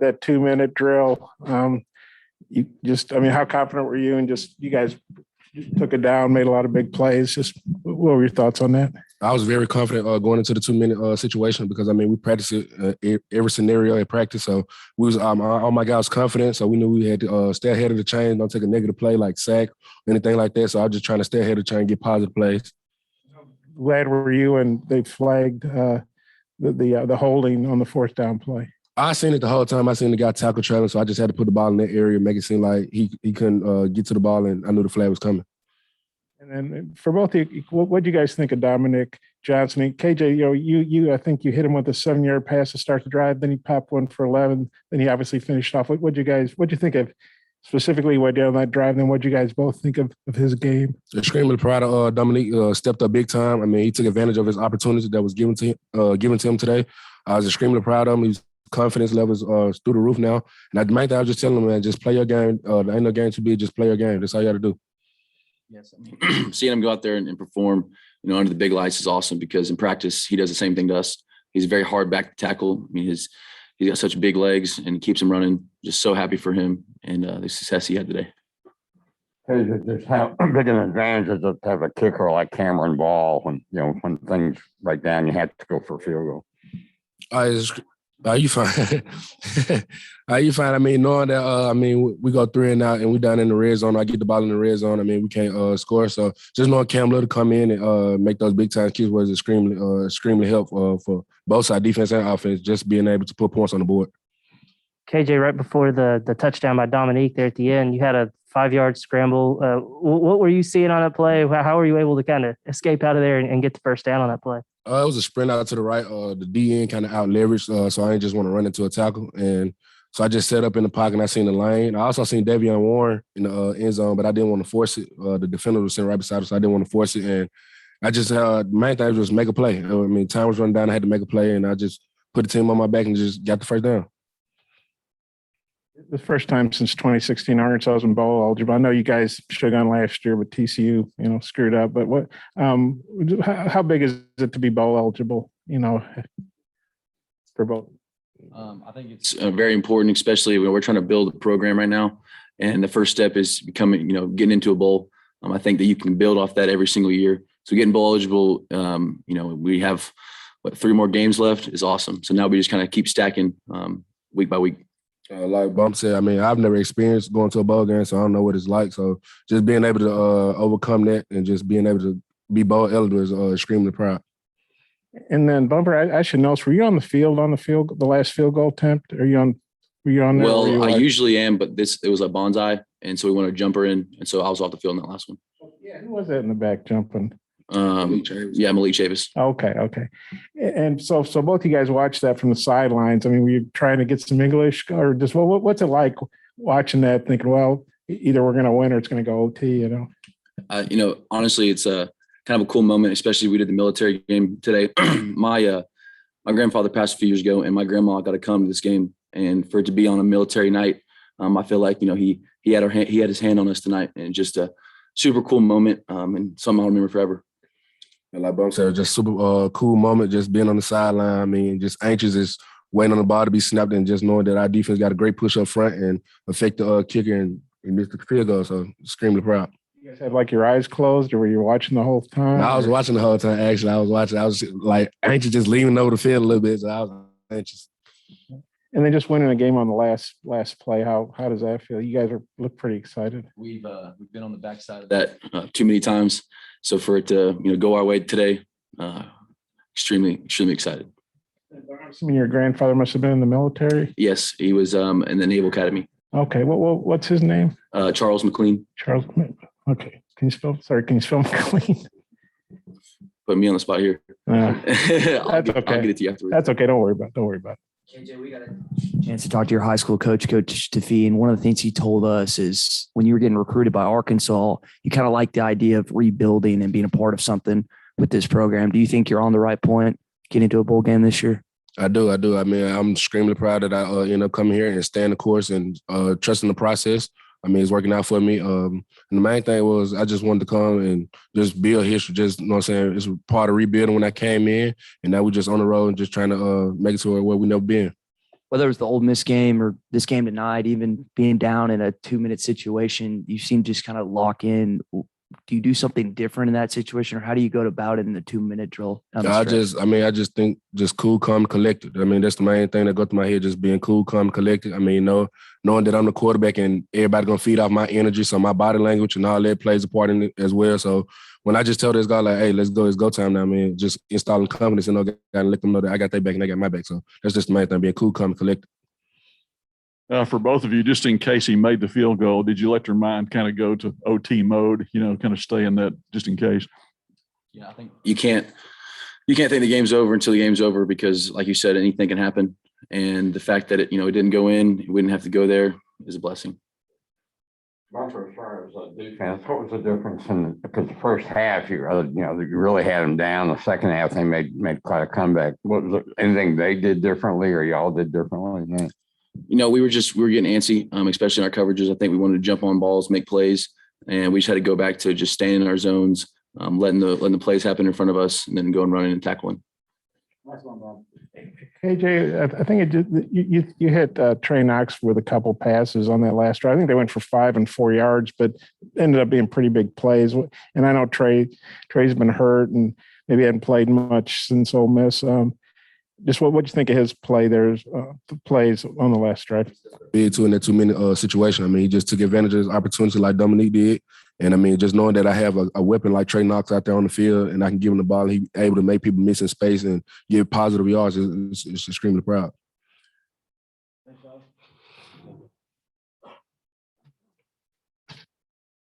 that 2-minute drill. How confident were you? And just you guys took it down, made a lot of big plays. Just what were your thoughts on that? I was very confident going into the 2-minute situation because we practiced it every scenario at practice. So we was all my guys confident. So we knew we had to stay ahead of the chain, don't take a negative play like sack, anything like that. So I was just trying to stay ahead of the chain and get positive plays. Glad were you and they flagged the holding on the 4th down play? I seen it the whole time. I seen the guy tackle Travis, so I just had to put the ball in that area, make it seem like he couldn't get to the ball, and I knew the flag was coming. And then for both of you, what do you guys think of Dominic Johnson? And KJ, you I think you hit him with a 7-yard pass to start the drive. Then he popped one for 11. Then he obviously finished off. What'd you think of specifically what did on that drive? Then what'd you guys both think of his game? Extremely proud of Dominic. Stepped up big time. He took advantage of his opportunity that was given to him today. I was extremely proud of him. His confidence levels through the roof now. And the main thing I was just telling him, man, just play your game. There ain't no game to be. Just play your game. That's all you got to do. Yes, seeing him go out there and perform, under the big lights is awesome because in practice he does the same thing to us. He's a very hard back to tackle. He's got such big legs and he keeps him running. Just so happy for him and the success he had today. Just how big an advantage is it to have a kicker like Cameron Ball when things break down, you have to go for a field goal. You fine? You fine? Knowing that, we go 3 and out and we down in the red zone. I get the ball in the red zone. We can't score. So just knowing Cam Little to come in and make those big time kicks was extremely helpful for both side defense and offense. Just being able to put points on the board. KJ, right before the touchdown by Dominique there at the end, you had a 5-yard scramble. What were you seeing on that play? How were you able to kind of escape out of there and get the first down on that play? It was a sprint out to the right. The DN kind of out leveraged, so I didn't just want to run into a tackle. And so I just set up in the pocket and I seen the lane. I also seen Davion Warren in the end zone, but I didn't want to force it. The defender was sitting right beside us, so I didn't want to force it. And I just, the main thing was make a play. Time was running down. I had to make a play, and I just put the team on my back and just got the first down. The first time since 2016 Arkansas was in bowl eligible. I know you guys should have gone last year, but TCU, screwed up. But how big is it to be bowl eligible, for both? I think it's very important, especially when we're trying to build a program right now. And the first step is becoming, getting into a bowl. I think that you can build off that every single year. So getting bowl eligible, we have 3 more games left is awesome. So now we just kind of keep stacking week by week. Like Bump said, I've never experienced going to a bowl game, so I don't know what it's like. So just being able to overcome that and just being able to be bowl eligible is extremely proud. And then Bumper, I should know, were you on the last field goal attempt? Were you on there? Well, I usually am, but it was a bonsai, and so we wanted a jumper in, and so I was off the field in that last one. Yeah, who was that in the back jumping? Malik Chavis. Okay. And so both you guys watched that from the sidelines. Were you trying to get some English, or just what's it like watching that, thinking, well, either we're going to win or it's going to go OT, Honestly, it's a kind of a cool moment, especially we did the military game today. My grandfather passed a few years ago, and my grandma got to come to this game, and for it to be on a military night, I feel like, he had his hand on us tonight, and just a super cool moment, and something I'll remember forever. And like Bump said, just super cool moment, just being on the sideline. Just anxious, just waiting on the ball to be snapped, and just knowing that our defense got a great push up front and affect the kicker and miss the field goal. So extremely proud. You guys had your eyes closed, or were you watching the whole time? No, I was watching the whole time. Actually, I was anxious, just leaning over the field a little bit. So I was anxious. And then just winning a game on the last play. How does that feel? You guys look pretty excited. We've been on the backside of that too many times. So for it to go our way today, extremely excited. I'm assuming your grandfather must have been in the military. Yes, he was in the Naval Academy. Okay, what's his name? Charles McLean. Charles. Okay, can you spell McLean? Put me on the spot here. That's okay. I'll get it to you afterwards. That's okay. Don't worry about it. KJ, we got a chance to talk to your high school coach, Coach Tafee, and one of the things he told us is when you were getting recruited by Arkansas, you kind of liked the idea of rebuilding and being a part of something with this program. Do you think you're on the right point getting to a bowl game this year? I do. I'm extremely proud that I end up coming here and staying the course and trusting the process. It's working out for me. And the main thing was I just wanted to come and just build history. Just, you know what I'm saying? It's part of rebuilding when I came in. And now we're just on the road and just trying to make it to where we've never been. whether it was the Ole Miss game or this game tonight, even being down in a 2-minute situation, you seem to just kind of lock in. Do you do something different in that situation, or how do you go about it in the 2-minute drill? I just think just cool, calm, collected. I mean, that's the main thing that goes through my head, just being cool, calm, collected. I mean, knowing that I'm the quarterback and everybody gonna feed off my energy, so my body language and all that plays a part in it as well. So when I just tell this guy like, "Hey, let's go, it's go time now," I mean, just installing confidence and let them know that I got their back and they got my back. So that's just the main thing, being cool, calm, collected. For both of you, just in case he made the field goal, did you let your mind kind of go to OT mode, kind of stay in that just in case? Yeah, I think you can't think the game's over until the game's over, because like you said, anything can happen. And the fact that it didn't go in, we didn't have to go there, is a blessing. Bumper, as far as defense, what was the difference because the first half you really had them down. The second half they made quite a comeback. What was anything they did differently or y'all did differently? Yeah. We were getting antsy, especially in our coverages. I think we wanted to jump on balls, make plays, and we just had to go back to just staying in our zones, letting the plays happen in front of us, and then go and run and tackling. KJ, I think you hit Trey Knox with a couple passes on that last drive. I think they went for 5 and 4 yards, but ended up being pretty big plays. And I know Trey's been hurt and maybe hadn't played much since Ole Miss. Just what you think of his play there, the plays on the last drive? Big too in that 2-minute situation. I mean, he just took advantage of his opportunity like Dominique did. And I mean, just knowing that I have a weapon like Trey Knox out there on the field and I can give him the ball, and he's able to make people miss in space and give positive yards, it's extremely proud.